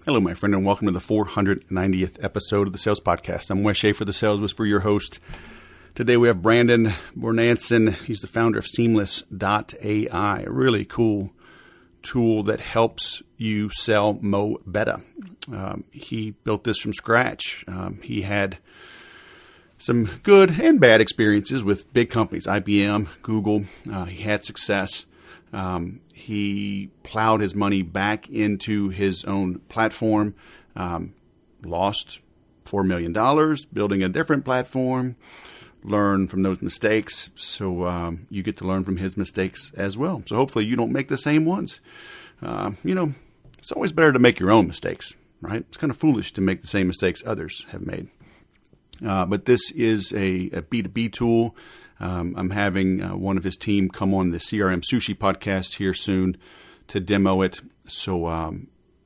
Hello, my friend, and welcome to the 490th episode of the Sales Podcast. I'm Wes Schaefer, the Sales Whisperer, your host. Today we have Brandon Bornancin. He's the founder of Seamless.ai, a really cool tool that helps you sell better. He built this from scratch. He had some good and bad experiences with big companies, IBM, Google. He had success. He plowed his money back into his own platform, lost $4 million building a different platform, learn from those mistakes. So you get to learn from his mistakes as well. So hopefully you don't make the same ones. It's always better to make your own mistakes, right? It's kind of foolish to make the same mistakes others have made. But this is a B2B tool. I'm having one of his team come on the CRM Sushi podcast here soon to demo it. So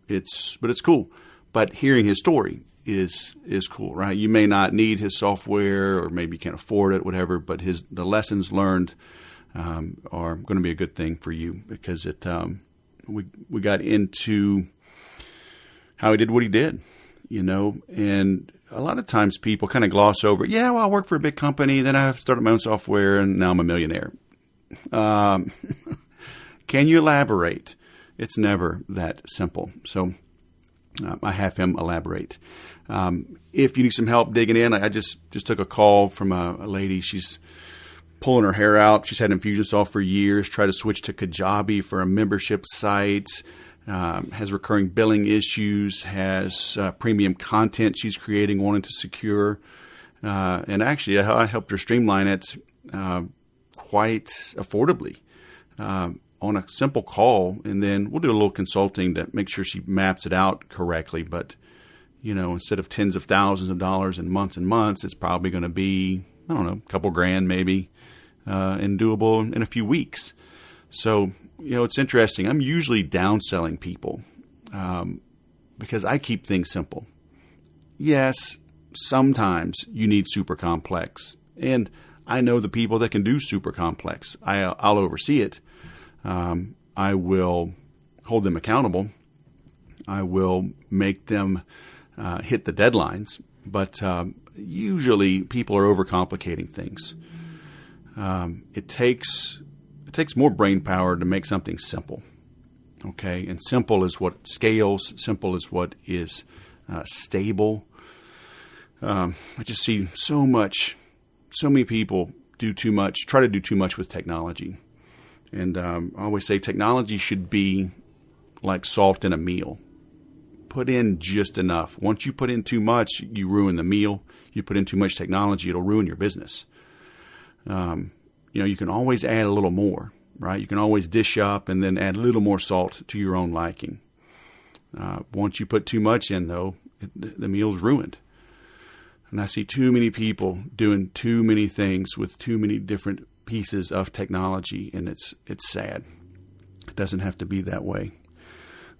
it's cool. But hearing his story is cool, right? You may not need his software, or maybe you can't afford it, whatever. But the lessons learned are going to be a good thing for you, because we got into how he did what he did, and a lot of times people kind of gloss over, I worked for a big company, then I started my own software, and now I'm a millionaire. Can you elaborate? It's never that simple. So I have him elaborate. If you need some help digging in, I just took a call from a lady. She's pulling her hair out. She's had Infusionsoft for years, tried to switch to Kajabi for a membership site. Has recurring billing issues, has premium content she's creating, wanting to secure. And actually, I helped her streamline it quite affordably on a simple call. And then we'll do a little consulting to make sure she maps it out correctly. But, instead of tens of thousands of dollars in months, it's probably going to be, a couple grand maybe, and doable in a few weeks. So, it's interesting. I'm usually downselling people because I keep things simple. Yes, sometimes you need super complex. And I know the people that can do super complex. I'll oversee it. I will hold them accountable. I will make them hit the deadlines. But usually people are overcomplicating things. It takes more brain power to make something simple, okay? And simple is what scales. Simple is what is stable. I just see so many people try to do too much with technology. And I always say technology should be like salt in a meal. Put in just enough. Once you put in too much, you ruin the meal. You put in too much technology, it'll ruin your business. You can always add a little more, right? You can always dish up and then add a little more salt to your own liking. Once you put too much in, though, the meal's ruined. And I see too many people doing too many things with too many different pieces of technology, and it's sad. It doesn't have to be that way.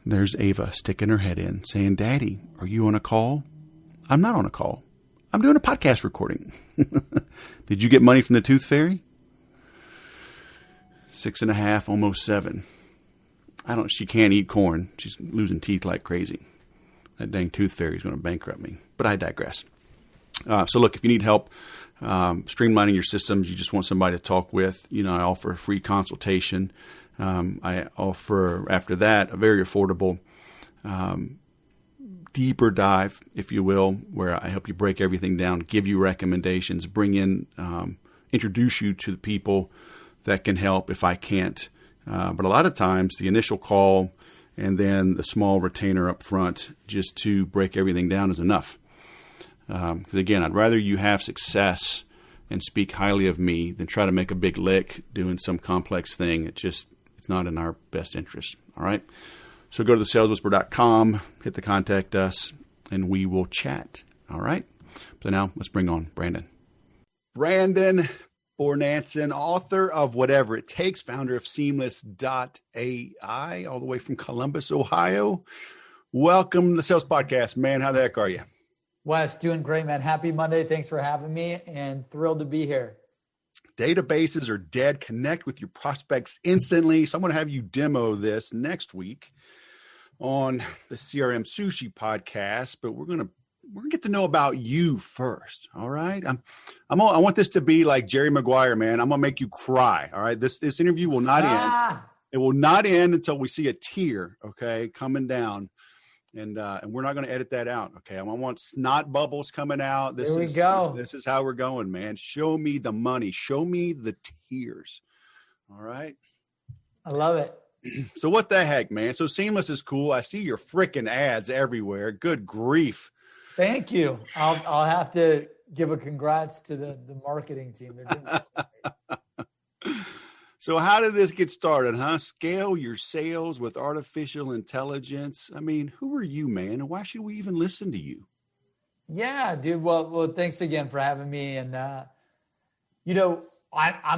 There's Ava sticking her head in, saying, "Daddy, are you on a call?" I'm not on a call. I'm doing a podcast recording. Did you get money from the Tooth Fairy? 6.5, almost 7. She can't eat corn. She's losing teeth like crazy. That dang Tooth Fairy is going to bankrupt me. But I digress. So look, if you need help streamlining your systems, you just want somebody to talk with, I offer a free consultation. I offer, after that, a very affordable deeper dive, if you will, where I help you break everything down, give you recommendations, bring in, introduce you to the people that can help if I can't. But a lot of times the initial call and then the small retainer up front just to break everything down is enough. Because again, I'd rather you have success and speak highly of me than try to make a big lick doing some complex thing. It's not in our best interest. All right. So go to thesaleswhisperer.com, hit the contact us, and we will chat. All right. So now let's bring on Brandon. Brandon Bornancin, author of Whatever It Takes, founder of Seamless.ai, all the way from Columbus, Ohio. Welcome to the Sales Podcast, man. How the heck are you? Wes, doing great, man. Happy Monday. Thanks for having me, and thrilled to be here. Databases are dead. Connect with your prospects instantly. So I'm going to have you demo this next week. on the CRM Sushi podcast, but we're gonna get to know about you first. All right. I want this to be like Jerry Maguire, man. I'm gonna make you cry. All right. This interview will not end. It will not end until we see a tear, okay, coming down. And we're not going to edit that out, okay? I want snot bubbles coming out. There we go. This is how we're going, man. Show me the money. Show me the tears. All right? I love it. So what the heck, man? So Seamless is cool. I see your freaking ads everywhere. Good grief. Thank you. I'll have to give a congrats to the marketing team. They're doing something. So how did this get started, huh? Scale your sales with artificial intelligence. I mean, who are you, man? And why should we even listen to you? Yeah, dude. Well, thanks again for having me. And, I'm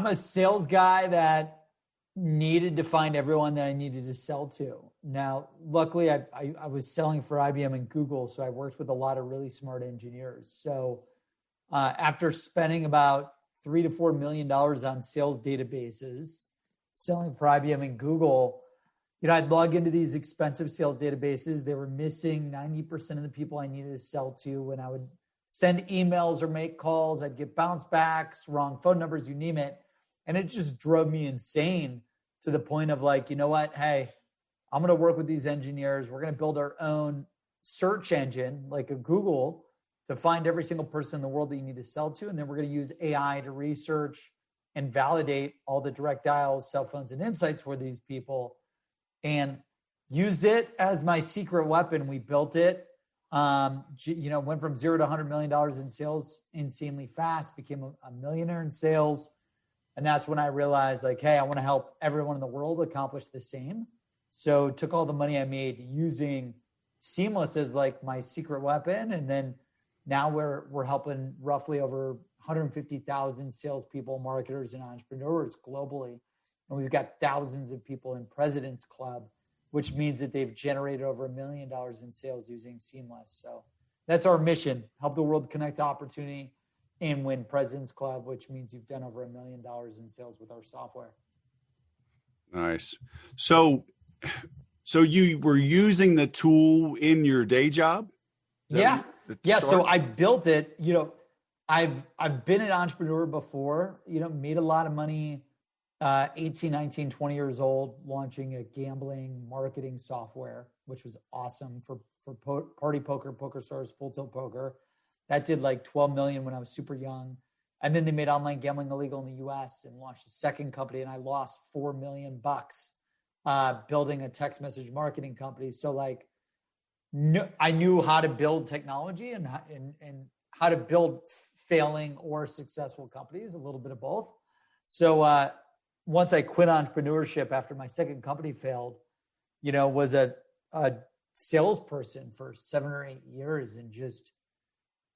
a sales guy that needed to find everyone that I needed to sell to. Now, luckily, I was selling for IBM and Google, so I worked with a lot of really smart engineers. So after spending about $3 to $4 million on sales databases, selling for IBM and Google, I'd log into these expensive sales databases. They were missing 90% of the people I needed to sell to. When I would send emails or make calls, I'd get bounce backs, wrong phone numbers, you name it. And it just drove me insane to the point of like, you know what? Hey, I'm going to work with these engineers. We're going to build our own search engine like a Google to find every single person in the world that you need to sell to. And then we're going to use AI to research and validate all the direct dials, cell phones, and insights for these people. And used it as my secret weapon. We built it, went from 0 to $100 million in sales insanely fast, became a millionaire in sales. And that's when I realized like, hey, I want to help everyone in the world accomplish the same. So took all the money I made using Seamless as like my secret weapon. And then now we're helping roughly over 150,000 salespeople, marketers, and entrepreneurs globally. And we've got thousands of people in President's Club, which means that they've generated over $1 million in sales using Seamless. So that's our mission, help the world connect to opportunity and win President's Club, which means you've done over $1 million in sales with our software. Nice. So you were using the tool in your day job? Yeah. So I built it. I've been an entrepreneur before, made a lot of money, 18, 19, 20 years old, launching a gambling marketing software, which was awesome for party poker, poker stars, full tilt poker. That did like 12 million when I was super young. And then they made online gambling illegal in the US and launched a second company. And I lost $4 million building a text message marketing company. So like, I knew how to build technology and how to build failing or successful companies, a little bit of both. So once I quit entrepreneurship after my second company failed, was a salesperson for 7 or 8 years and just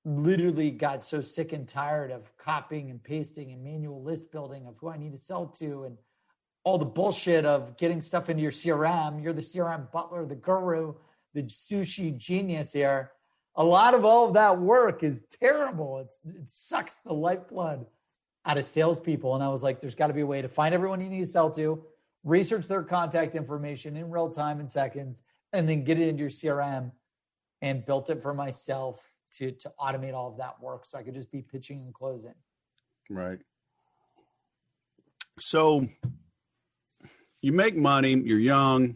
literally got so sick and tired of copying and pasting and manual list building of who I need to sell to and all the bullshit of getting stuff into your CRM. You're the CRM butler, the guru, the sushi genius here. A lot of all of that work is terrible. It sucks the lifeblood out of salespeople. And I was like, there's got to be a way to find everyone you need to sell to, research their contact information in real time in seconds, and then get it into your CRM. And built it for myself to automate all of that work so I could just be pitching and closing. Right. So you make money, you're young.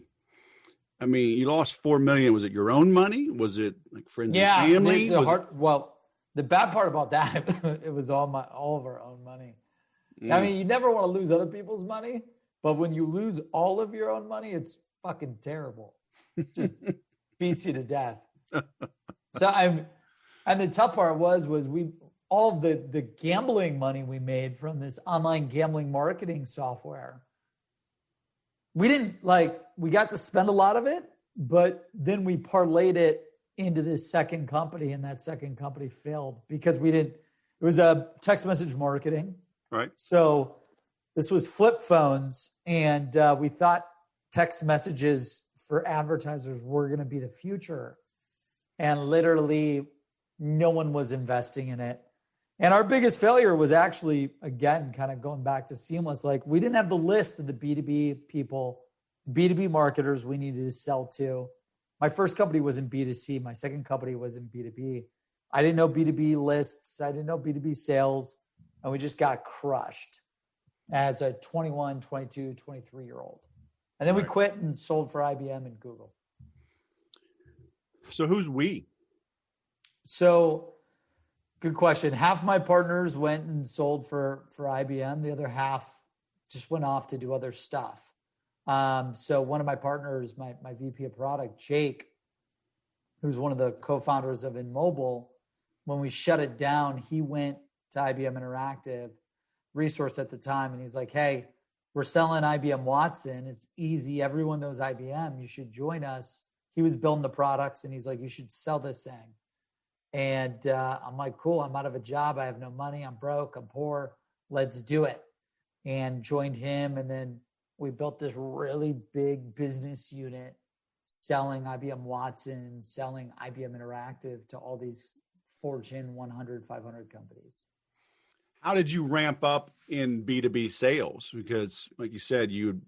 I mean, you lost $4 million. Was it your own money? Was it like friends and family? The bad part about that, it was all of our own money. I mean, you never want to lose other people's money, but when you lose all of your own money, it's fucking terrible. It just beats you to death. And the tough part was all of the gambling money we made from this online gambling marketing software. We got to spend a lot of it, but then we parlayed it into this second company, and that second company failed because it was a text message marketing. Right. So this was flip phones, and we thought text messages for advertisers were going to be the future. And literally no one was investing in it. And our biggest failure was actually, again, kind of going back to Seamless. Like we didn't have the list of the B2B people, B2B marketers we needed to sell to. my first company was in B2C. My second company was in B2B. I didn't know B2B lists. I didn't know B2B sales. And we just got crushed as a 21, 22, 23-year-old. And then we quit and sold for IBM and Google. So who's we? So good question. Half my partners went and sold for IBM. The other half just went off to do other stuff. So one of my partners, my VP of product, Jake, who's one of the co-founders of InMobile, when we shut it down, he went to IBM Interactive Resource at the time. And he's like, hey, we're selling IBM Watson. It's easy. Everyone knows IBM. You should join us. He was building the products and he's like, you should sell this thing. And I'm like, cool. I'm out of a job. I have no money. I'm broke. I'm poor. Let's do it. And joined him. And then we built this really big business unit selling IBM Watson, selling IBM Interactive to all these Fortune 100, 500 companies. How did you ramp up in B2B sales? Because like you said, you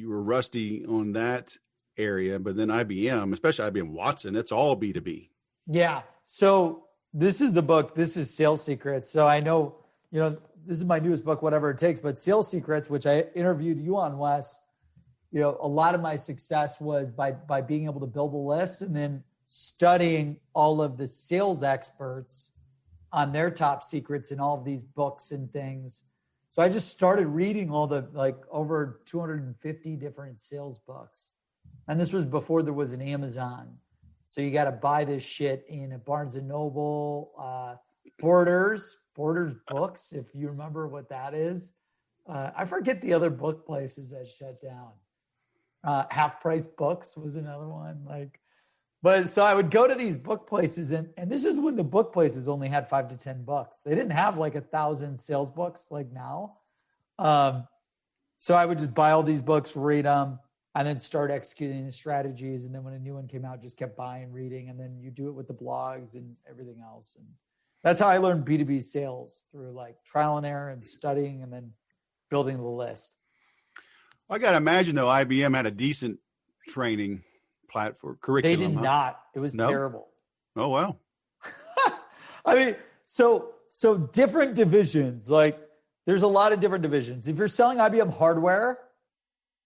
were rusty on that area, but then IBM, especially IBM Watson, it's all B2B. Yeah. So this is the book. This is Sales Secrets. So I know, this is my newest book, whatever it takes, but Sales Secrets, which I interviewed you on, Wes, a lot of my success was by being able to build a list and then studying all of the sales experts on their top secrets in all of these books and things. So I just started reading all the over 250 different sales books. And this was before there was an Amazon. So you got to buy this shit in a Barnes and Noble, Borders Books, if you remember what that is. I forget the other book places that shut down. Half Price Books was another one. But so I would go to these book places, and this is when the book places only had 5 to 10 books. They didn't have 1,000 sales books like now. So I would just buy all these books, read them, and then start executing the strategies. And then when a new one came out, just kept buying, reading, and then you do it with the blogs and everything else. And that's how I learned B2B sales, through trial and error and studying and then building the list. I got to imagine, though, IBM had a decent training platform curriculum. They did not. It was terrible. Oh, wow. I mean, so different divisions, there's a lot of different divisions. If you're selling IBM hardware,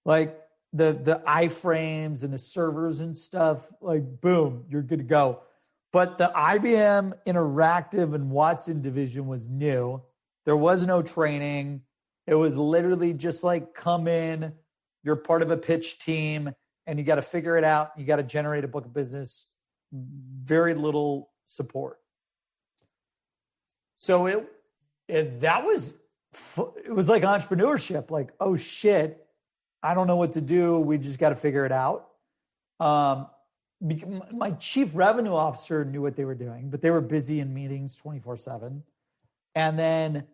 the iframes and the servers and stuff, boom, you're good to go. But the IBM Interactive and Watson division was new. There was no training. It was literally just come in, you're part of a pitch team, and you got to figure it out. You got to generate a book of business. Very little support. So it was like entrepreneurship. Oh shit, I don't know what to do. We just got to figure it out. My chief revenue officer knew what they were doing, but they were busy in meetings 24/7. And then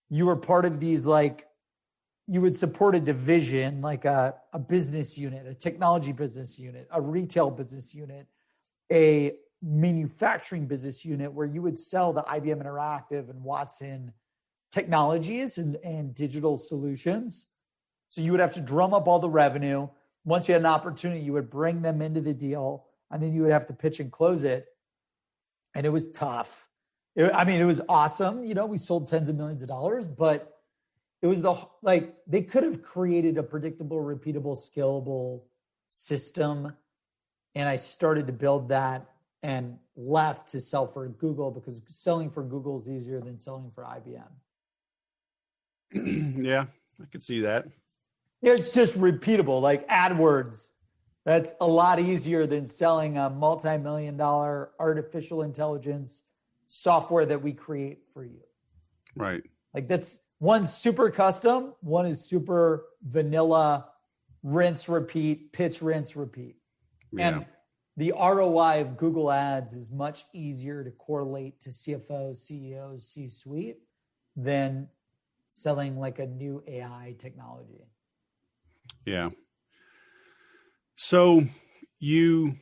you were part of these, you would support a division, a business unit, a technology business unit, a retail business unit, a manufacturing business unit, where you would sell the IBM Interactive and Watson technologies and digital solutions. So you would have to drum up all the revenue. Once you had an opportunity, you would bring them into the deal, and then you would have to pitch and close it. And it was tough. It was awesome. We sold tens of millions of dollars, but it was they could have created a predictable, repeatable, scalable system. And I started to build that and left to sell for Google, because selling for Google is easier than selling for IBM. Yeah, I could see that. It's just repeatable, like AdWords. That's a lot easier than selling a multi-million-dollar artificial intelligence software that we create for you. Right. That's one's super custom, one is super vanilla, rinse, repeat, pitch, rinse, repeat. Yeah. And the ROI of Google Ads is much easier to correlate to CFOs, CEOs, C-suite than selling a new AI technology. Yeah. So you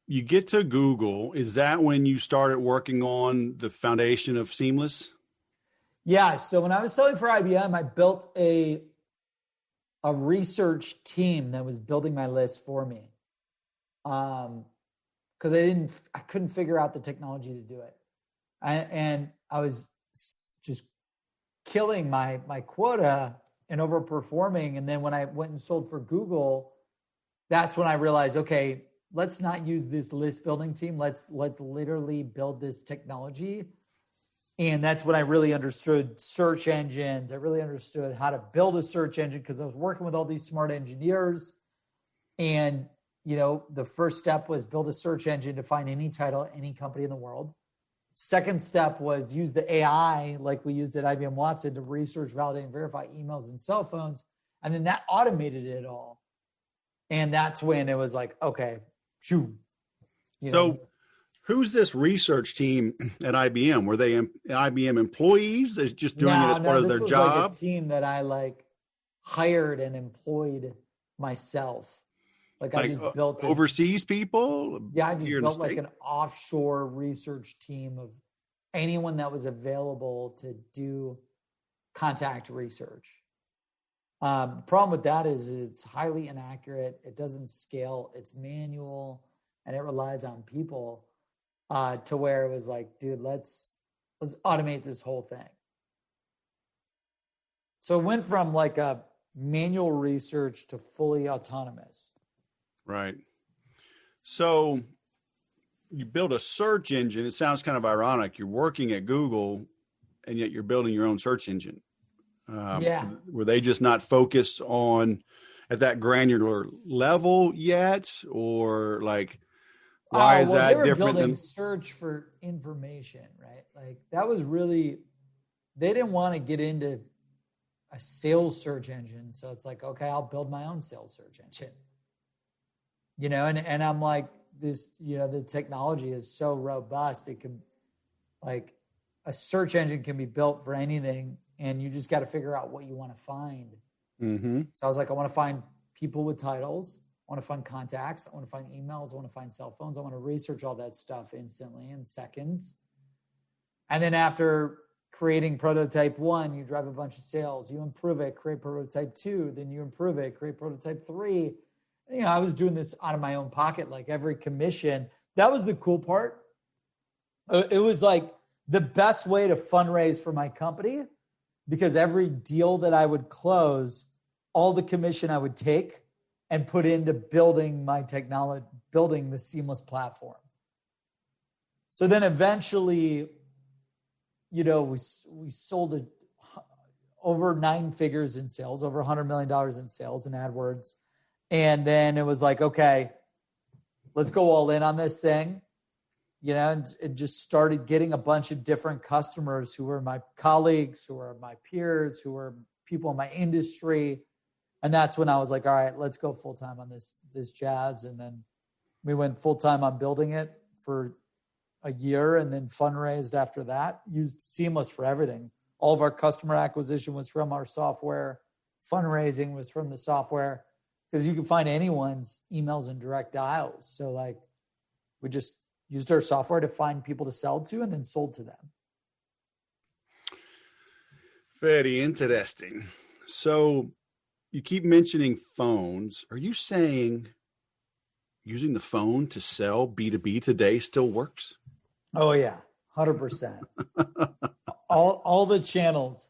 get to Google. Is that when you started working on the foundation of Seamless? Yeah. So when I was selling for IBM, I built a research team that was building my list for me. because I couldn't figure out the technology to do it. And I was just killing my quota and overperforming. And then when I went and sold for Google, that's when I realized, okay, let's not use this list building team. Let's literally build this technology. And that's when I really understood search engines. I really understood how to build a search engine because I was working with all these smart engineers. And, the first step was build a search engine to find any title, any company in the world. Second step was use the AI like we used at IBM Watson to research, validate, and verify emails and cell phones. And then that automated it all. And that's when it was like, okay, shoo. Who's this research team at IBM? Were they IBM employees? They're just doing it as part of their job? Like a team that I hired and employed myself. Like I just built overseas people? Yeah, I just built like an offshore research team of anyone that was available to do contact research. The problem with that is it's highly inaccurate. It doesn't scale. It's manual and it relies on people to where it was like, dude, let's automate this whole thing. So it went from like a manual research to fully autonomous. Right. So you build a search engine. It sounds kind of ironic. You're working at Google and yet you're building your own search engine. Were they just not focused on at that granular level yet? Or like, why is that different than search for information, right? Like that was really, they didn't want to get into a sales search engine. So it's like, okay, I'll build my own sales search engine. And I'm like, this, the technology is so robust. It can, like, a search engine can be built for anything, and you just got to figure out what you want to find. Mm-hmm. So I was like, I want to find people with titles. I want to find contacts. I want to find emails. I want to find cell phones. I want to research all that stuff instantly in seconds. And then after creating prototype 1, you drive a bunch of sales. You improve it, create prototype 2. Then you improve it, create prototype 3. I was doing this out of my own pocket, like every commission. That was the cool part. It was like the best way to fundraise for my company because every deal that I would close, all the commission I would take and put into building my technology, building the Seamless platform. So then eventually, we sold over 9 figures in sales, over $100 million in sales in AdWords. And then it was like, okay, let's go all in on this thing, and it just started getting a bunch of different customers who were my colleagues, who were my peers, who were people in my industry. And that's when I was like, all right, let's go full time on this jazz. And then we went full time on building it for a year and then fundraised after that, used Seamless for everything. All of our customer acquisition was from our software. Fundraising was from the software. Because you can find anyone's emails and direct dials. So like we just used our software to find people to sell to and then sold to them. Very interesting. So you keep mentioning phones. Are you saying using the phone to sell B2B today still works? Oh yeah, 100%. all the channels.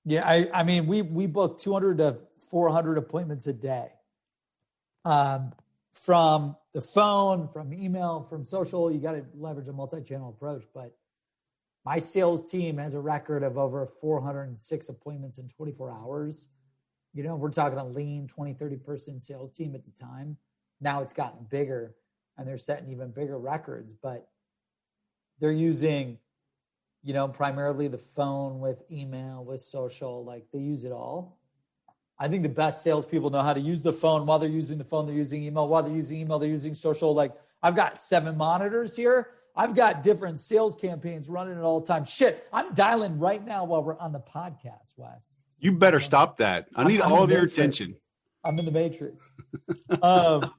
Yeah, I mean we book 200 to 400 appointments a day, from the phone, from email, from social. You got to leverage a multi-channel approach. But my sales team has a record of over 406 appointments in 24 hours. We're talking a lean 20, 30 person sales team at the time. Now it's gotten bigger and they're setting even bigger records, but they're using, primarily the phone with email, with social, like they use it all. I think the best salespeople know how to use the phone. While they're using the phone, they're using email. While they're using email, they're using social. Like I've got 7 monitors here. I've got different sales campaigns running at all the time. Shit, I'm dialing right now while we're on the podcast, Wes. You better stop that. I need all of your attention. I'm in the matrix. So,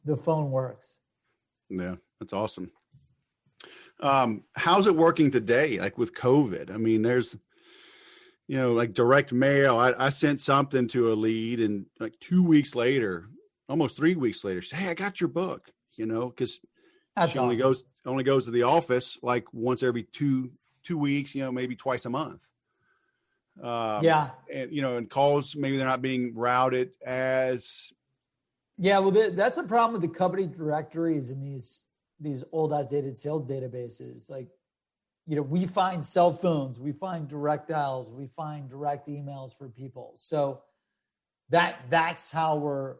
the phone works. Yeah, that's awesome. How's it working today? Like with COVID? I mean, there's, like direct mail. I sent something to a lead, and like 2 weeks later, almost 3 weeks later, she said, "Hey, I got your book." Because That's she only awesome. goes to the office like once every two weeks, maybe twice a month. Yeah. And calls, maybe they're not being routed as. Yeah, well, that's a problem with the company directories and these old outdated sales databases. Like, we find cell phones, we find direct dials, we find direct emails for people. So that's how we're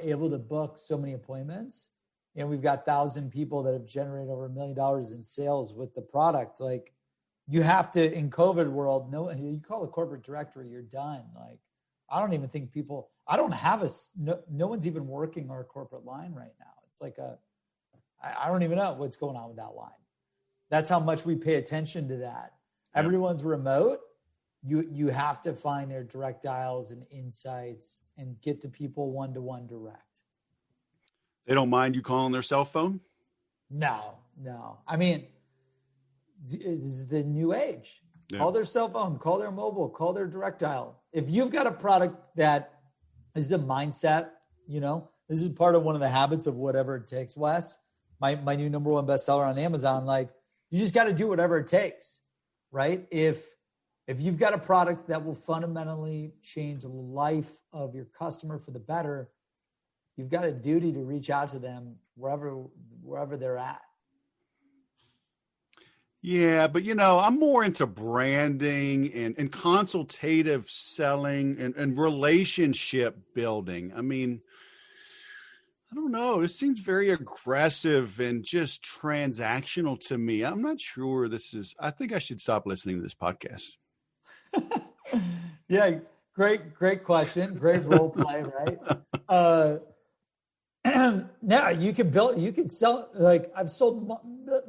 able to book so many appointments. We've got 1,000 people that have generated over $1 million in sales with the product. Like, you have to, in COVID world, you call a corporate directory, you're done. Like, I don't even think I don't have no one's even working our corporate line right now. It's like I don't even know what's going on with that line. That's how much we pay attention to that. Yep. Everyone's remote. You have to find their direct dials and insights and get to people one-to-one direct. They don't mind you calling their cell phone? No. I mean, this is the new age. Yeah. Call their cell phone, call their mobile, call their direct dial. If you've got a product that is a mindset, this is part of one of the habits of whatever it takes, Wes. My new #1 bestseller on Amazon, like, you just got to do whatever it takes, right? If you've got a product that will fundamentally change the life of your customer for the better, you've got a duty to reach out to them wherever they're at. Yeah, but I'm more into branding and consultative selling and relationship building. I mean, I don't know. This seems very aggressive and just transactional to me. I'm not sure I think I should stop listening to this podcast. Yeah, great question. Great role play, right? Now you can sell, like, I've sold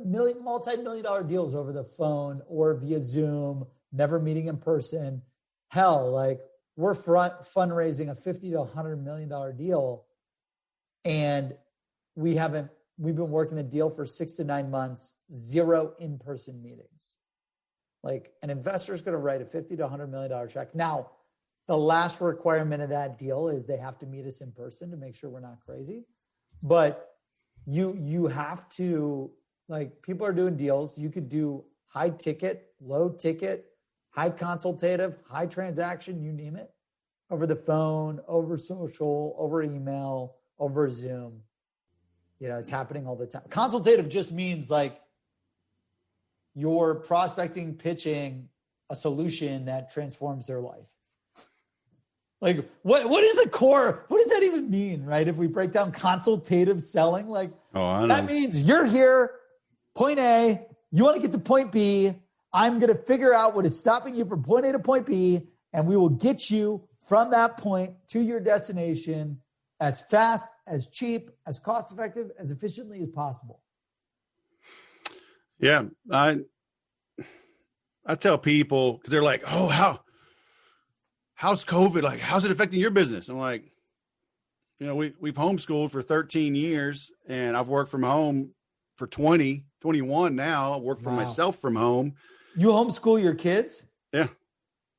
multi-million dollar deals over the phone or via Zoom, never meeting in person. Hell, like, we're fundraising a $50 to $100 million deal, and we've been working the deal for 6 to 9 months, 0 in-person meetings. Like, an investor is going to write a $50 to $100 million check. Now, the last requirement of that deal is they have to meet us in person to make sure we're not crazy. But you have to, like, people are doing deals. You could do high ticket, low ticket, high consultative, high transaction, you name it, over the phone, over social, over email, over Zoom. It's happening all the time. Consultative just means, like, you're prospecting, pitching a solution that transforms their life. Like, what is the core? What does that even mean, right? If we break down consultative selling, like, that means you're here, point A, you want to get to point B. I'm going to figure out what is stopping you from point A to point B, and we will get you from that point to your destination as fast, as cheap, as cost effective, as efficiently as possible. Yeah, I tell people, because they're like, "Oh, how's COVID? Like, how's it affecting your business?" I'm like, we've homeschooled for 13 years, and I've worked from home for 21 now. I work for myself from home. You homeschool your kids? Yeah.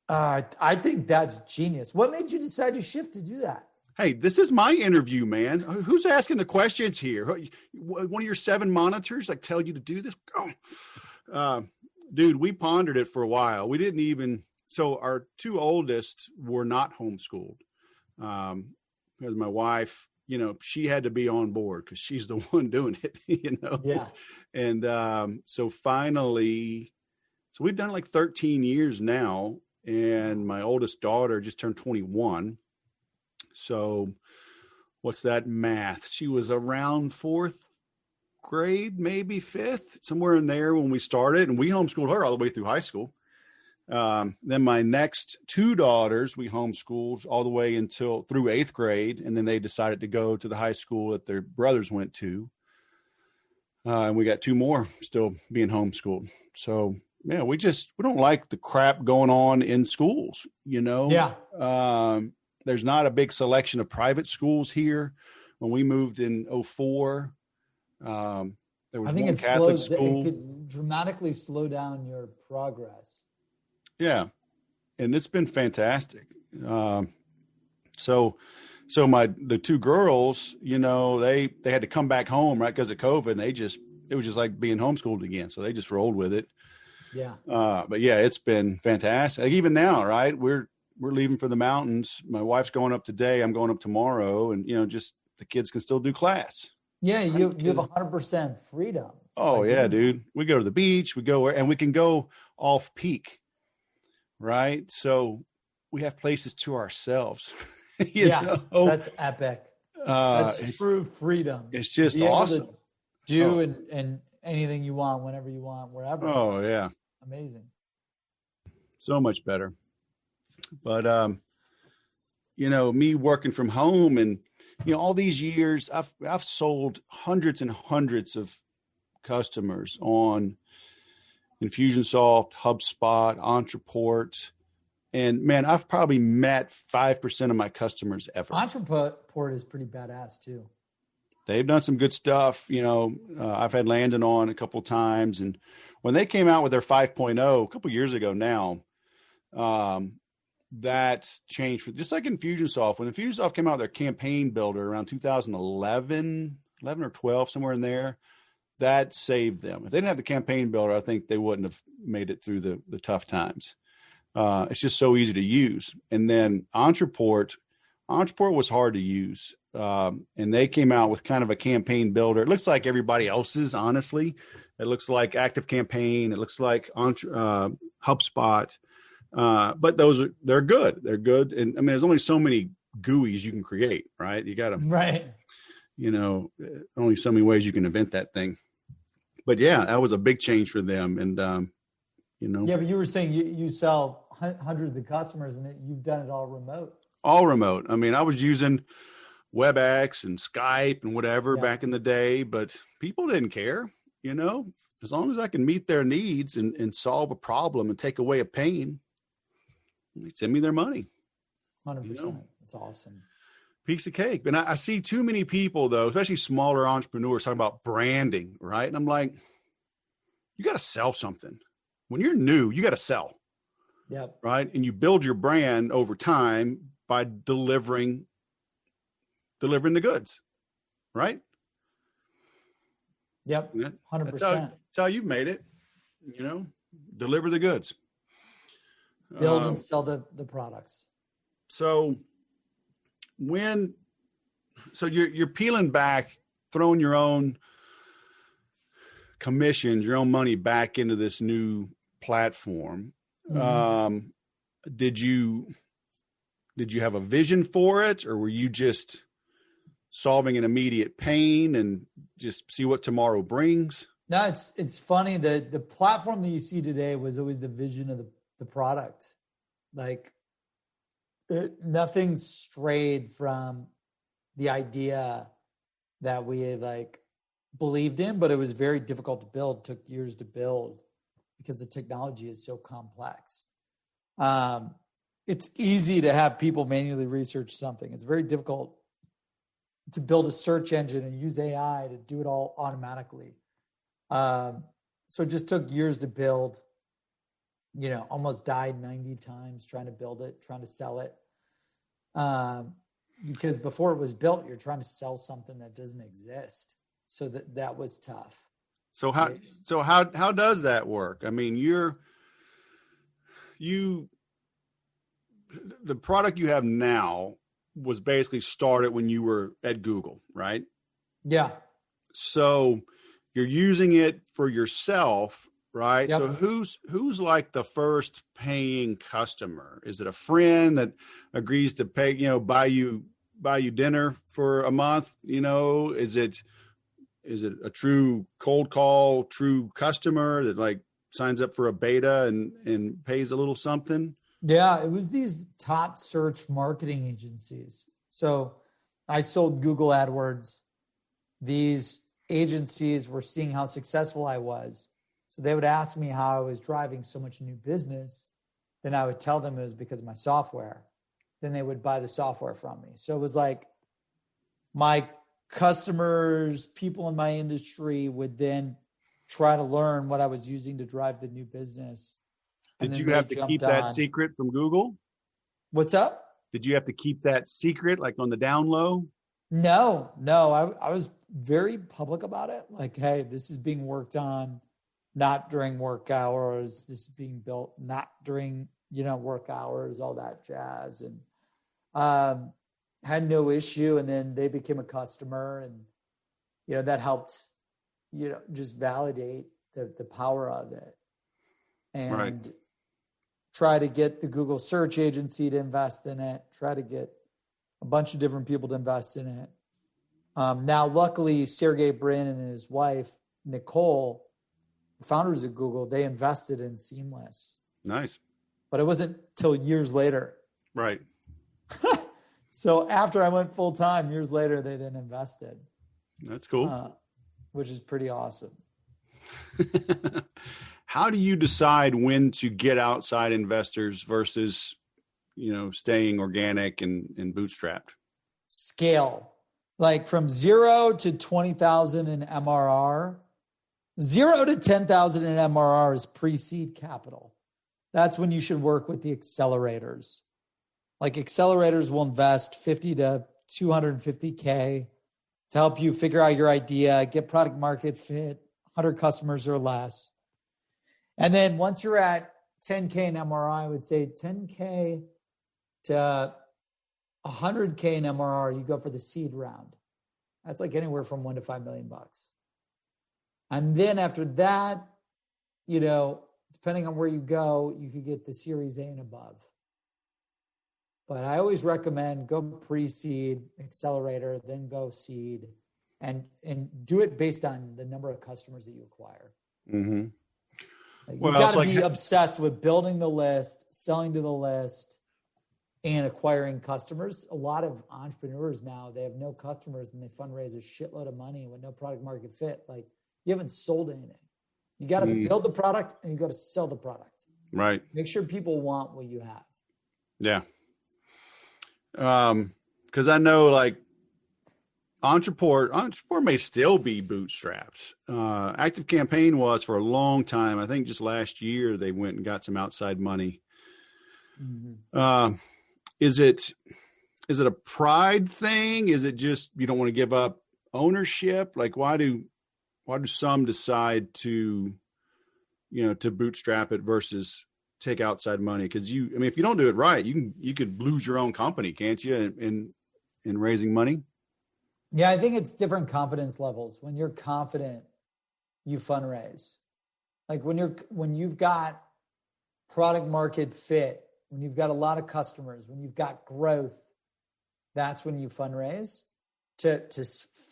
I think that's genius. What made you decide to shift to do that? Hey, this is my interview, man. Who's asking the questions here? One of your 7 monitors like tell you to do this? Dude, we pondered it for a while. We didn't even. So our 2 oldest were not homeschooled because my wife, she had to be on board because she's the one doing it, Yeah. And so finally, we've done like 13 years now, and my oldest daughter just turned 21. So what's that math? She was around 4th grade, maybe 5th, somewhere in there when we started, and we homeschooled her all the way through high school. Then my next 2 daughters, we homeschooled all the way through 8th grade. And then they decided to go to the high school that their brothers went to. And we got 2 more still being homeschooled. So yeah, we don't like the crap going on in schools, Yeah. There's not a big selection of private schools here. When we moved in 2004, there was one Catholic school. It could dramatically slow down your progress. Yeah. and it's been fantastic. So the two girls, they had to come back home right because of COVID, and it was just like being homeschooled again. So they just rolled with it. Yeah. But yeah, it's been fantastic. Like even now, right? We're leaving for the mountains. My wife's going up today. I'm going up tomorrow, and just the kids can still do class. Yeah, you have 100% freedom. Oh yeah, dude. We go to the beach. We go and we can go off peak, right? So we have places to ourselves. That's epic. That's true freedom. It's just awesome. Do and anything you want, whenever you want, wherever. Oh yeah, amazing. So much better. But me working from home and all these years, I've sold hundreds and hundreds of customers on Infusionsoft, HubSpot, Entreport. And man, I've probably met 5% of my customers ever. Entreport is pretty badass too. They've done some good stuff. I've had Landon on a couple of times, and when they came out with their 5.0 a couple of years ago now, that changed. Just like Infusionsoft, when Infusionsoft came out with their campaign builder around 2011 or 12, somewhere in there, that saved them. If they didn't have the campaign builder, I think they wouldn't have made it through the tough times. It's just so easy to use. And then Entreport was hard to use. And they came out with kind of a campaign builder. It looks like everybody else's, honestly. It looks like ActiveCampaign. It looks like HubSpot. But they're good. They're good. And I mean, there's only so many GUIs you can create, right? You got to, right. Only so many ways you can invent that thing. But yeah, that was a big change for them. And, Yeah, but you were saying you sell hundreds of customers and you've done it all remote. All remote. I mean, I was using WebEx and Skype and whatever back in the day, but people didn't care, as long as I can meet their needs and solve a problem and take away a pain, they send me their money. 100%. That's awesome. Piece of cake. And I see too many people, though, especially smaller entrepreneurs, talking about branding, right? And I'm like, you got to sell something. When you're new, you got to sell. Yep. Right. And you build your brand over time by delivering the goods. Right. Yep. 100%. That's how you've made it, deliver the goods. Build and sell the products. So you're peeling back, throwing your own commissions, your own money back into this new platform. Mm-hmm. Did you have a vision for it, or were you just solving an immediate pain and just see what tomorrow brings? No, it's funny that the platform that you see today was always the vision of the product. Like nothing strayed from the idea that we believed in, but it was very difficult to build, took years to build because the technology is so complex. It's easy to have people manually research something. It's very difficult to build a search engine and use AI to do it all automatically. So it just took years to build, almost died 90 times trying to build it, trying to sell it. Because before it was built, you're trying to sell something that doesn't exist. So that was tough. So how does that work? I mean, the product you have now was basically started when you were at Google, right? Yeah. So you're using it for yourself, right? Yep. So who's like the first paying customer? Is it a friend that agrees to pay, buy you dinner for a month? Is it a true cold call, true customer that signs up for a beta and pays a little something? Yeah, it was these top search marketing agencies. So I sold Google AdWords. These agencies were seeing how successful I was. So they would ask me how I was driving so much new business. Then I would tell them it was because of my software. Then they would buy the software from me. So it was like my customers, people in my industry would then try to learn what I was using to drive the new business. Did you have to keep that secret from Google? What's up? Did you have to keep that secret, like on the down low? No. I was very public about it. Like, hey, this is being worked on not during work hours. This is being built not during, work hours, all that jazz. And had no issue. And then they became a customer, and, that helped, just validate the power of it. And try to get the Google search agency to invest in it, try to get a bunch of different people to invest in it. Now, luckily, Sergey Brin and his wife, Nicole, founders of Google, they invested in Seamless. Nice. But it wasn't till years later. Right. So after I went full time, years later, they then invested. That's cool. Which is pretty awesome. How do you decide when to get outside investors versus, staying organic and bootstrapped? Scale. Like from 0 to 20,000 in MRR, 0 to 10,000 in MRR is pre-seed capital. That's when you should work with the accelerators. Like accelerators will invest 50 to 250K to help you figure out your idea, get product market fit, 100 customers or less. And then once you're at 10K in MRR, I would say 10K to 100K in MRR, you go for the seed round. That's like anywhere from $1 to $5 million. And then after that, depending on where you go, you could get the Series A and above. But I always recommend go pre-seed, accelerator, then go seed, and do it based on the number of customers that you acquire. Mm-hmm. You got to be obsessed with building the list, selling to the list, and acquiring customers. A lot of entrepreneurs now, they have no customers and they fundraise a shitload of money with no product market fit. Like, you haven't sold anything. You got to build the product and you got to sell the product. Right. Make sure people want what you have. Yeah. Because I know, like, Entreport may still be bootstrapped. Active Campaign was for a long time. I think just last year they went and got some outside money. Mm-hmm. Is it a pride thing? Is it just you don't want to give up ownership? Like, why do some decide to bootstrap it versus take outside money? Because if you don't do it right, you could lose your own company, can't you? In raising money. Yeah, I think it's different confidence levels. When you're confident, you fundraise. Like when you've got product market fit, when you've got a lot of customers, when you've got growth, that's when you fundraise to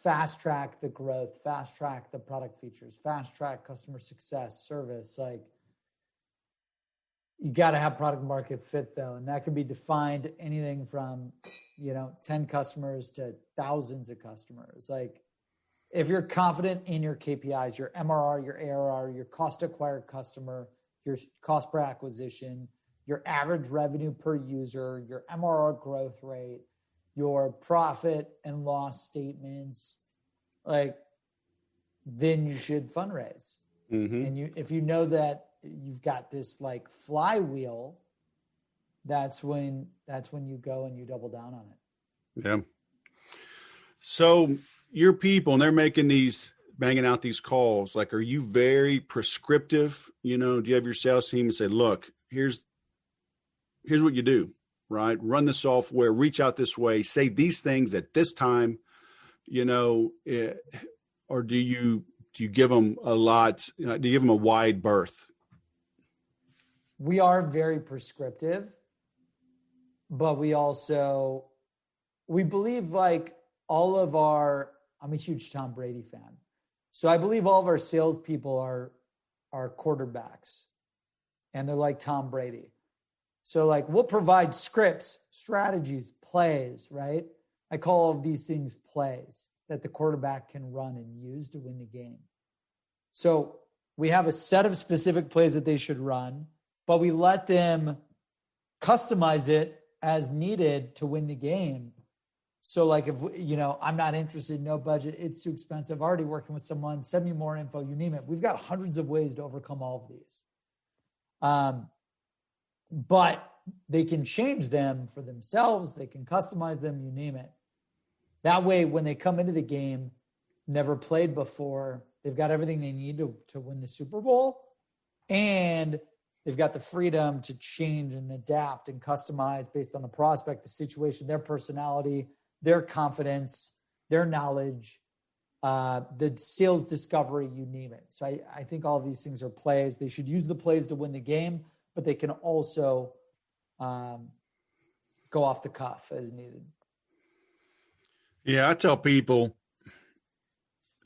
fast track the growth, fast track the product features, fast track customer success, service. Like, you got to have product market fit though. And that can be defined anything from 10 customers to thousands of customers. Like, if you're confident in your KPIs, your MRR, your ARR, your cost to acquire customer, your cost per acquisition, your average revenue per user, your MRR growth rate, your profit and loss statements, like, then you should fundraise. Mm-hmm. And if you know that you've got this like flywheel, that's when you go and you double down on it. Yeah. So your people, and they're banging out these calls, like, are you very prescriptive? Do you have your sales team and say, look, here's what you do, right? Run the software, reach out this way, say these things at this time, or do you give them a lot? Do you give them a wide berth? We are very prescriptive, but we believe like I'm a huge Tom Brady fan. So I believe all of our salespeople are quarterbacks, and they're like Tom Brady. So like, we'll provide scripts, strategies, plays, right? I call all of these things plays that the quarterback can run and use to win the game. So we have a set of specific plays that they should run, but we let them customize it as needed to win the game. So like, if I'm not interested, no budget, it's too expensive, already working with someone, send me more info, you name it. We've got hundreds of ways to overcome all of these. but they can change them for themselves. They can customize them, you name it. That way, when they come into the game, never played before, they've got everything they need to win the Super Bowl. And they've got the freedom to change and adapt and customize based on the prospect, the situation, their personality, their confidence, their knowledge, the sales discovery, you name it. So I think all of these things are plays. They should use the plays to win the game, but they can also go off the cuff as needed. Yeah, I tell people,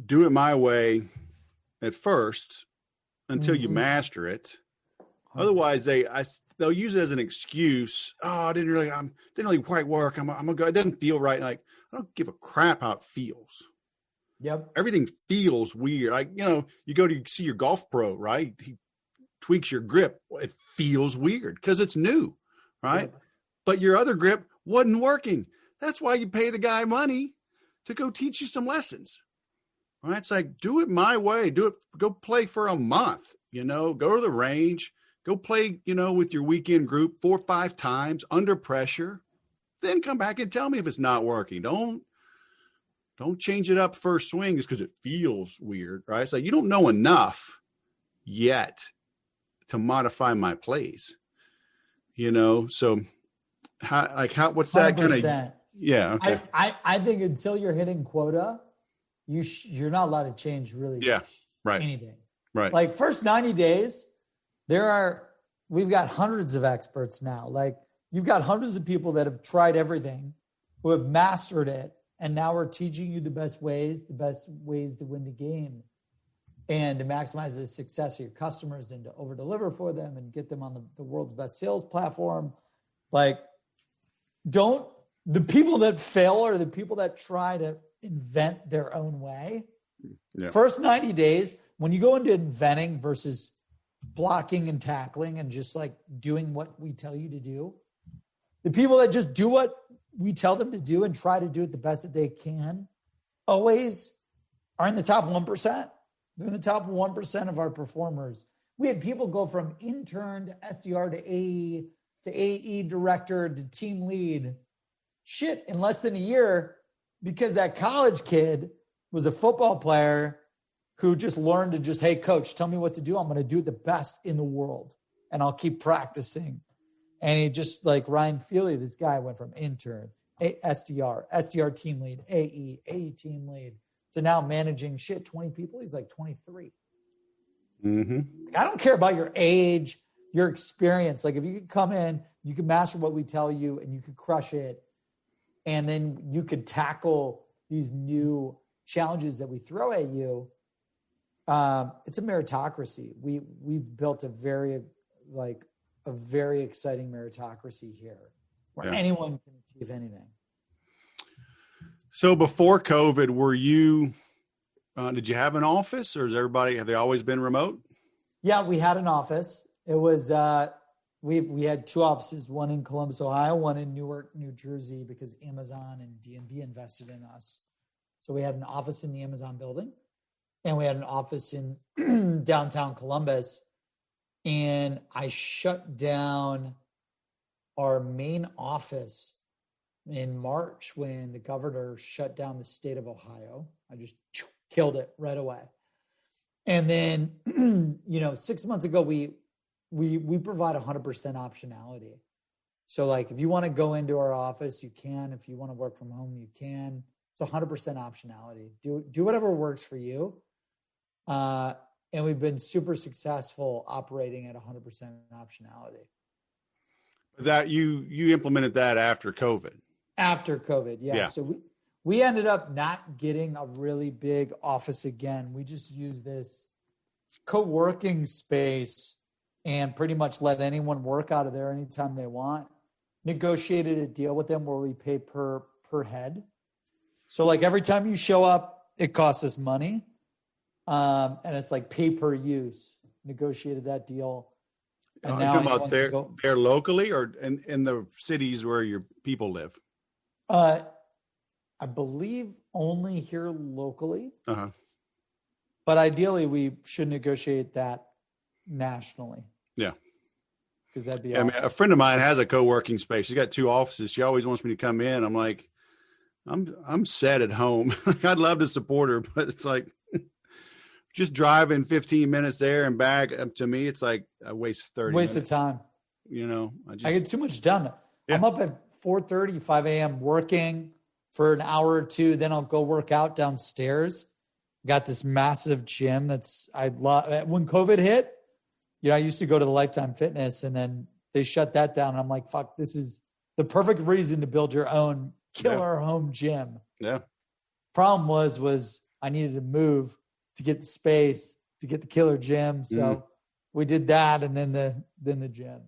do it my way at first until you master it. 100%. Otherwise, they'll use it as an excuse. Oh, didn't really quite work. I'm gonna go. It doesn't feel right. Like, I don't give a crap how it feels. Yep. Everything feels weird. Like, you go to see your golf pro, right? He tweaks your grip. It feels weird because it's new, right? Yep. But your other grip wasn't working. That's why you pay the guy money to go teach you some lessons. All right. It's like, do it my way. Do it. Go play for a month, go to the range, go play, with your weekend group 4 or 5 times under pressure, then come back and tell me if it's not working. Don't change it up first swing just because it feels weird, right? It's like, you don't know enough yet to modify my plays, so what's that kind of, yeah. Okay. I think until you're hitting quota, you're not allowed to change really anything. Right. Like first 90 days, we've got hundreds of experts now. Like you've got hundreds of people that have tried everything, who have mastered it. And now we're teaching you the best ways to win the game and to maximize the success of your customers and to over deliver for them and get them on the world's best sales platform. Like the people that fail are the people that try to invent their own way. Yeah. First 90 days, when you go into inventing versus blocking and tackling and just like doing what we tell you to do, the people that just do what we tell them to do and try to do it the best that they can always are in the top 1%. They're in the top 1% of our performers. We had people go from intern to SDR to AE to AE director to team lead in less than a year, because that college kid was a football player who just learned to just, hey, coach, tell me what to do. I'm going to do it the best in the world, and I'll keep practicing. And he just, like Ryan Feely, this guy went from intern, SDR team lead, AE team lead, to now managing 20 people. He's like 23. Mm-hmm. I don't care about your age, your experience. Like if you could come in, you could master what we tell you and you could crush it. And then you could tackle these new challenges that we throw at you. It's a meritocracy. We've built a very exciting meritocracy here where anyone can achieve anything. So before COVID, were you, did you have an office, or have they always been remote? Yeah, we had an office. It was, we had 2 offices, one in Columbus, Ohio, one in Newark, New Jersey, because Amazon and D&B invested in us. So we had an office in the Amazon building, and we had an office in downtown Columbus. And I shut down our main office in March when the governor shut down the state of Ohio. I just killed it right away. And then, 6 months ago, we provide 100% optionality. So like, if you want to go into our office, you can. If you want to work from home, you can. It's 100% optionality. Do whatever works for you. And we've been super successful operating at 100% optionality. That you implemented that after COVID. After COVID, yeah. So we ended up not getting a really big office again. We just use this co-working space and pretty much let anyone work out of there anytime they want. Negotiated a deal with them where we pay per head. So like every time you show up, it costs us money. And it's like pay per use. Negotiated that deal. And now about there locally or in the cities where your people live? I believe only here locally. Uh-huh. But ideally, we should negotiate that nationally. Yeah. because that'd be Yeah, I mean, awesome. a friend of mine has a co-working space. She's got 2 offices. She always wants me to come in. I'm like, I'm set at home. I'd love to support her, but it's like just driving 15 minutes there and back. To me, it's like a waste 30 Waste minutes. of time. You know, I get too much done. Yeah. I'm up at 4:30, 5 a.m. working for an hour or two. Then I'll go work out downstairs. Got this massive gym I love. When COVID hit, I used to go to the Lifetime Fitness, and then they shut that down. And I'm like, fuck, this is the perfect reason to build your own killer home gym. Yeah. Problem was I needed to move to get the space to get the killer gym. So we did that, and then the gym.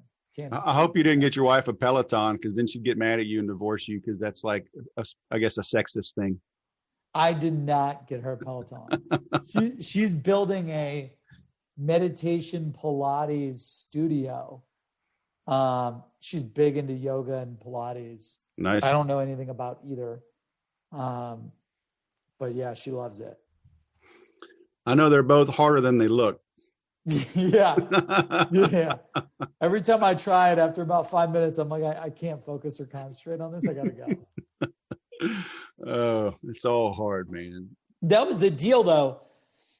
I hope you didn't get your wife a Peloton, because then she'd get mad at you and divorce you, because that's like, I guess, a sexist thing. I did not get her a Peloton. She's building a meditation Pilates studio. She's big into yoga and Pilates. Nice. I don't know anything about either. But yeah, she loves it. I know they're both harder than they look. Yeah. Every time I try it, after about 5 minutes, I'm like, I can't focus or concentrate on this. I gotta go. Oh, it's all hard, man. That was the deal, though.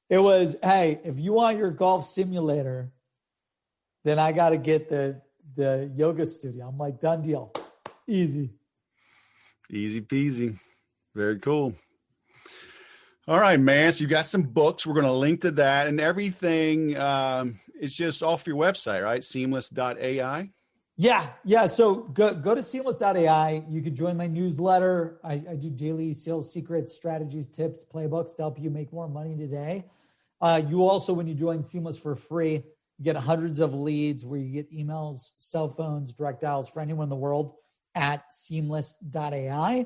It was, hey, if you want your golf simulator, then I got to get the yoga studio. I'm like, done deal. Easy peasy. Very cool. All right, man. So you got some books. We're going to link to that and everything. It's just off your website, right? Seamless.ai. Yeah. So go to Seamless.ai. You can join my newsletter. I do daily sales secrets, strategies, tips, playbooks to help you make more money today. You also, when you join Seamless for free, you get hundreds of leads where you get emails, cell phones, direct dials for anyone in the world at Seamless.ai.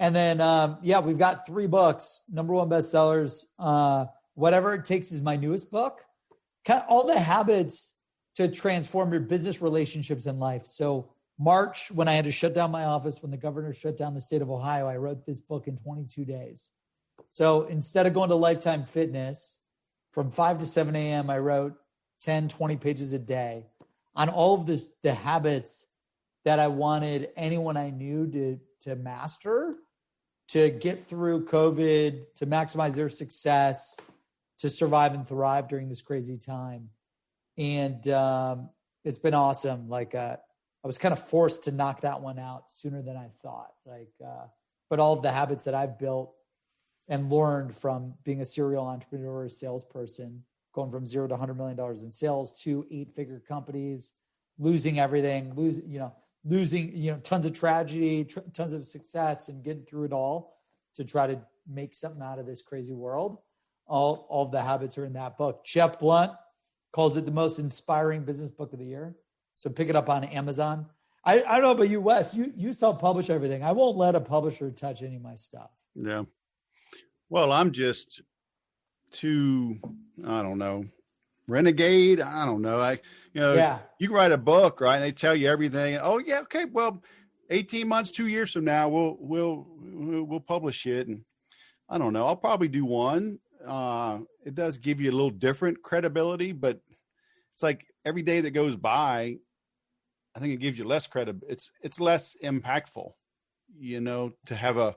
And then, we've got 3 books, #1 bestsellers. Whatever It Takes is my newest book. All the habits to transform your business, relationships, and life. So March, when I had to shut down my office, when the governor shut down the state of Ohio, I wrote this book in 22 days. So instead of going to Lifetime Fitness from 5 to 7 a.m., I wrote 10, 20 pages a day on all of the habits that I wanted anyone I knew to master, to get through COVID, to maximize their success, to survive and thrive during this crazy time. And it's been awesome. Like I was kind of forced to knock that one out sooner than I thought. But all of the habits that I've built and learned from being a serial entrepreneur, a salesperson, going from 0 to $100 million in sales to 8-figure companies, losing everything, losing tons of tragedy, tons of success, and getting through it all to try to make something out of this crazy world. All of the habits are in that book. Jeff Blunt calls it the most inspiring business book of the year. So pick it up on Amazon. I don't know about you, Wes. You self-publish everything. I won't let a publisher touch any of my stuff. Yeah. Well, I'm just too, I don't know, renegade. I don't know. You can write a book, right? And they tell you everything. Oh yeah. Okay. Well, 18 months, 2 years from now, we'll publish it. And I don't know. I'll probably do one. It does give you a little different credibility, but it's like every day that goes by, I think it gives you less credibility. It's less impactful, to have a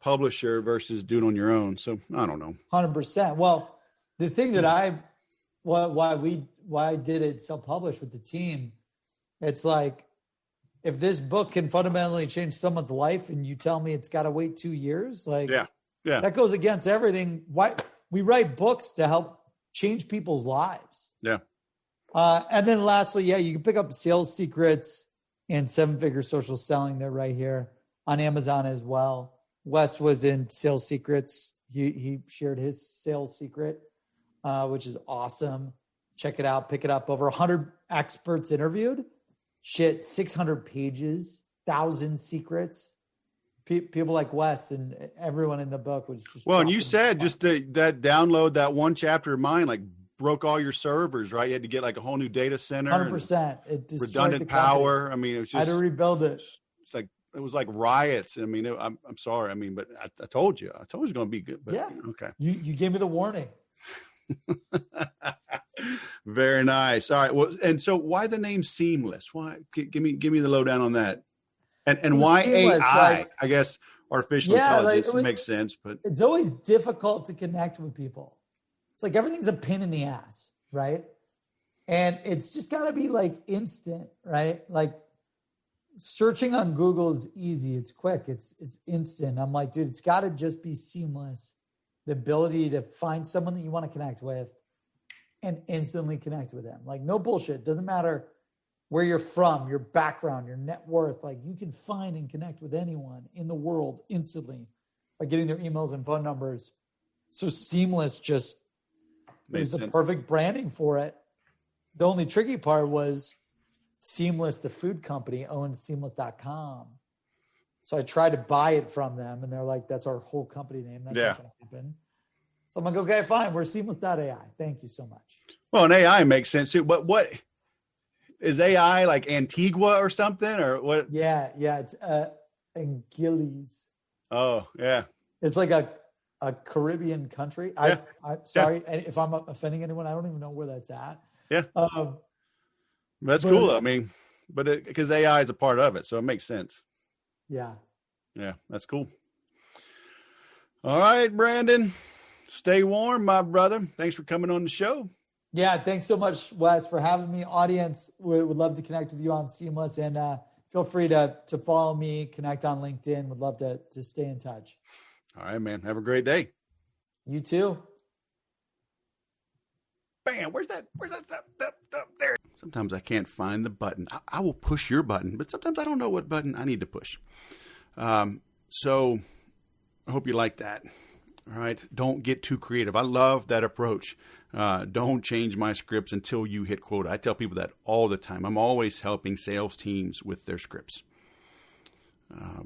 publisher versus doing on your own. So I don't know. 100%. Well, the thing that why I did it self-published with the team, it's like, if this book can fundamentally change someone's life and you tell me it's got to wait 2 years, that goes against everything. Why we write books to help change people's lives. Yeah. And then lastly, you can pick up Sales Secrets and 7-Figure Social Selling. They're right here on Amazon as well. Wes was in Sales Secrets. He shared his sales secret, which is awesome. Check it out. Pick it up. Over 100 experts interviewed. 600 pages, 1,000 secrets. People like Wes and everyone in the book was just. Well, and you said just that download that one chapter of mine, like broke all your servers, right? You had to get like a whole new data center. 100%. It redundant power. I mean, it was just. I had to rebuild it. It was like riots. I mean, I'm sorry. I mean, but I told you it's going to be good. But, yeah. Okay. You gave me the warning. Very nice. All right. Well, and so why the name Seamless? Why? Give me the lowdown on that. And So why Seamless, AI? I guess artificial yeah, intelligence makes sense, but it's always difficult to connect with people. It's like everything's a pain in the ass, right? And it's just got to be like instant, right? Like searching on Google is easy. It's quick. It's instant. I'm like, dude, it's got to just be seamless. The ability to find someone that you want to connect with and instantly connect with them. Like no bullshit. Doesn't matter where you're from, your background, your net worth. Like you can find and connect with anyone in the world instantly by getting their emails and phone numbers. So Seamless just was the perfect branding for it. The only tricky part was Seamless, the food company, owned Seamless.com. So I tried to buy it from them, and they're like, that's our whole company name. That's not going to happen. So I'm like, okay, fine. We're Seamless.ai. Thank you so much. Well, and AI makes sense too. But what is AI, like Antigua or something, or what? Yeah. It's Anguilles. Oh, yeah. It's like a Caribbean country. Yeah. I'm sorry if I'm offending anyone. I don't even know where that's at. Yeah. That's cool. I mean, but because AI is a part of it, so it makes sense. Yeah. Yeah, that's cool. All right, Brandon, stay warm, my brother. Thanks for coming on the show. Yeah, thanks so much, Wes, for having me. Audience, we would love to connect with you on Seamless, and feel free to follow me, connect on LinkedIn. Would love to stay in touch. All right, man. Have a great day. You too. Bam. Where's that there? Sometimes I can't find the button. I will push your button, but sometimes I don't know what button I need to push. So I hope you like that. All right. Don't get too creative. I love that approach. Don't change my scripts until you hit quota. I tell people that all the time. I'm always helping sales teams with their scripts.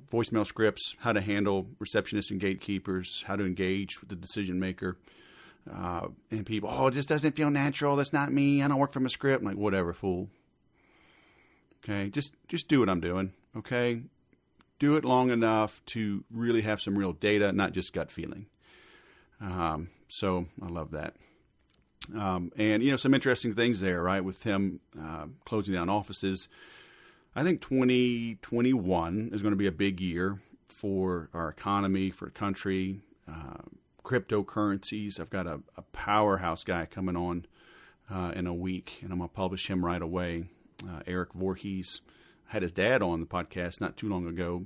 Voicemail scripts, how to handle receptionists and gatekeepers, how to engage with the decision maker. And people, it just doesn't feel natural. That's not me. I don't work from a script. I'm like, whatever, fool. Okay, just do what I'm doing. Okay, do it long enough to really have some real data, not just gut feeling. So I love that. And some interesting things there, right? With him closing down offices. I think 2021 is going to be a big year for our economy, for the country. Cryptocurrencies. I've got a powerhouse guy coming on in a week, and I'm going to publish him right away. Eric Voorhees. I had his dad on the podcast not too long ago.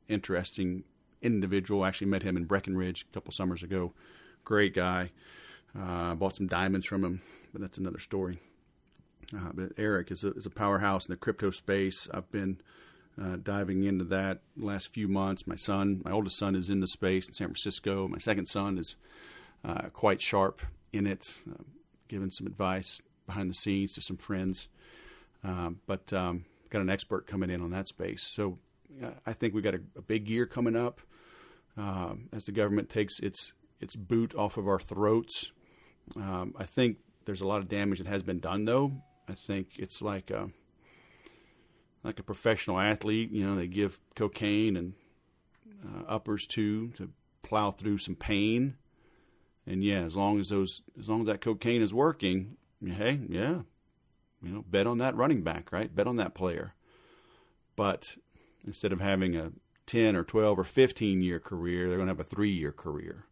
Interesting individual. Actually met him in Breckenridge a couple summers ago. Great guy. Bought some diamonds from him, but that's another story. But Eric is a powerhouse in the crypto space. I've been diving into that the last few months. My oldest son is in the space in San Francisco. My second son is quite sharp in it, giving some advice behind the scenes to some friends. But got an expert coming in on that space. So I think we got a big year coming up as the government takes its boot off of our throats. I think there's a lot of damage that has been done, though. I think it's like a professional athlete. They give cocaine and uppers to plow through some pain. And yeah, as long as that cocaine is working, hey, yeah, bet on that running back, right? Bet on that player. But instead of having a 10 or 12 or 15 year career, they're going to have a 3-year career.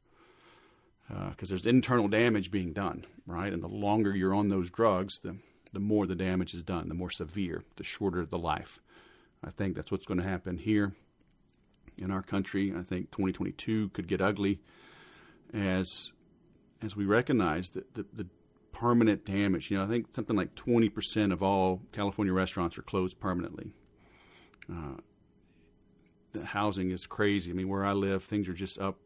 Because there's internal damage being done, right? And the longer you're on those drugs, the more the damage is done, the more severe, the shorter the life. I think that's what's going to happen here in our country. I think 2022 could get ugly as we recognize the permanent damage. I think something like 20% of all California restaurants are closed permanently. The housing is crazy. I mean, where I live, things are just up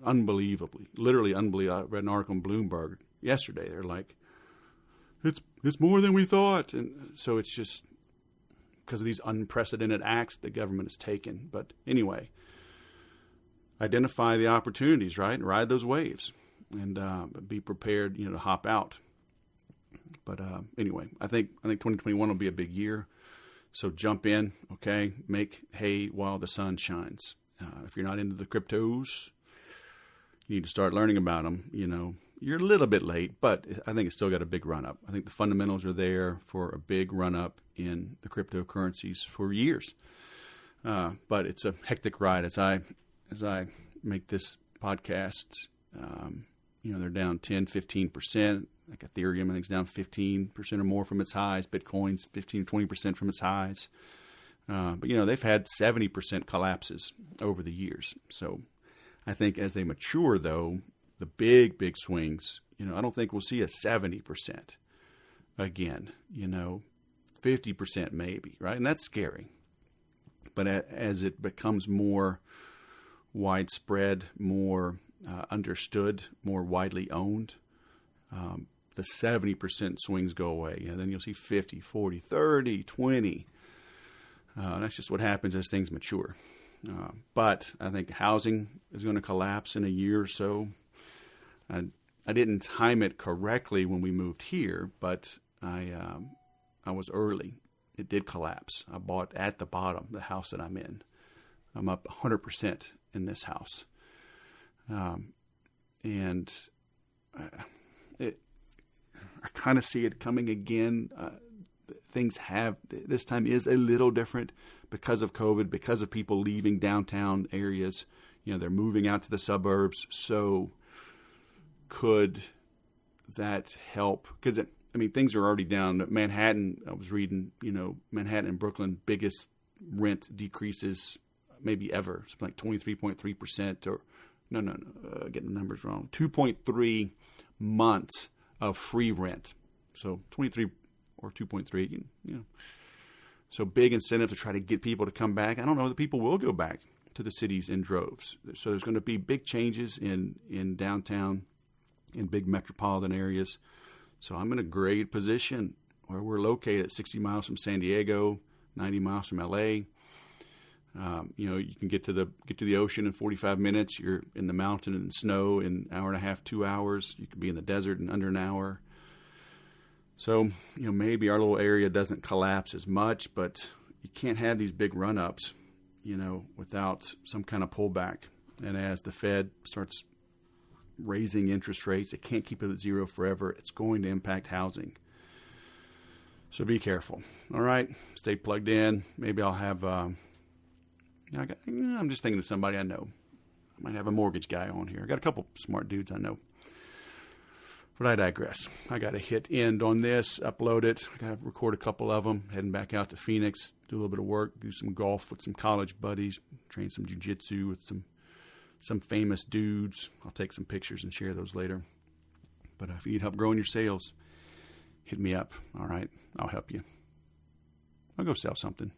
unbelievably, literally unbelievable. I read an article on Bloomberg yesterday. They're like, it's more than we thought. And so it's just because of these unprecedented acts the government has taken. But anyway, identify the opportunities, right? And ride those waves and be prepared, to hop out. But anyway, I think 2021 will be a big year. So jump in, okay? Make hay while the sun shines. If you're not into the cryptos, you need to start learning about them. you're a little bit late, but I think it's still got a big run up. I think the fundamentals are there for a big run up in the cryptocurrencies for years. But it's a hectic ride as I make this podcast. They're down 10, 15%. Like Ethereum, I think, is down 15% or more from its highs. Bitcoin's 15, 20% from its highs. But they've had 70% collapses over the years. So I think as they mature, though, the big swings, I don't think we'll see a 70% again, 50% maybe, right? And that's scary. But as it becomes more widespread, more understood, more widely owned, the 70% swings go away. Then you'll see 50, 40, 30, 20. That's just what happens as things mature. But I think housing is going to collapse in a year or so. I didn't time it correctly when we moved here, but I was early. It did collapse. I bought at the bottom, the house that I'm in. I'm up 100% in this house. And I kind of see it coming again. This time is a little different because of COVID, because of people leaving downtown areas. They're moving out to the suburbs. So could that help? Because things are already down. Manhattan, I was reading, Manhattan and Brooklyn, biggest rent decreases maybe ever. Something like 23.3% or getting the numbers wrong. 2.3 months of free rent. So 23 or 2.3, So big incentive to try to get people to come back. I don't know that people will go back to the cities in droves. So there's going to be big changes in downtown, in big metropolitan areas. So I'm in a great position where we're located 60 miles from San Diego, 90 miles from LA. You can get to the ocean in 45 minutes. You're in the mountain and snow in an hour and a half, 2 hours. You can be in the desert in under an hour. So, maybe our little area doesn't collapse as much, but you can't have these big run-ups, without some kind of pullback. And as the Fed starts raising interest rates, it can't keep it at zero forever. It's going to impact housing. So be careful. All right, stay plugged in. Maybe I'll have... I'm just thinking of somebody I know. I might have a mortgage guy on here. I got a couple smart dudes I know. But I digress. I got to hit end on this, upload it. I got to record a couple of them. Heading back out to Phoenix, do a little bit of work, do some golf with some college buddies, train some jiu-jitsu with some famous dudes. I'll take some pictures and share those later. But if you need help growing your sales, hit me up. All right, I'll help you. I'll go sell something.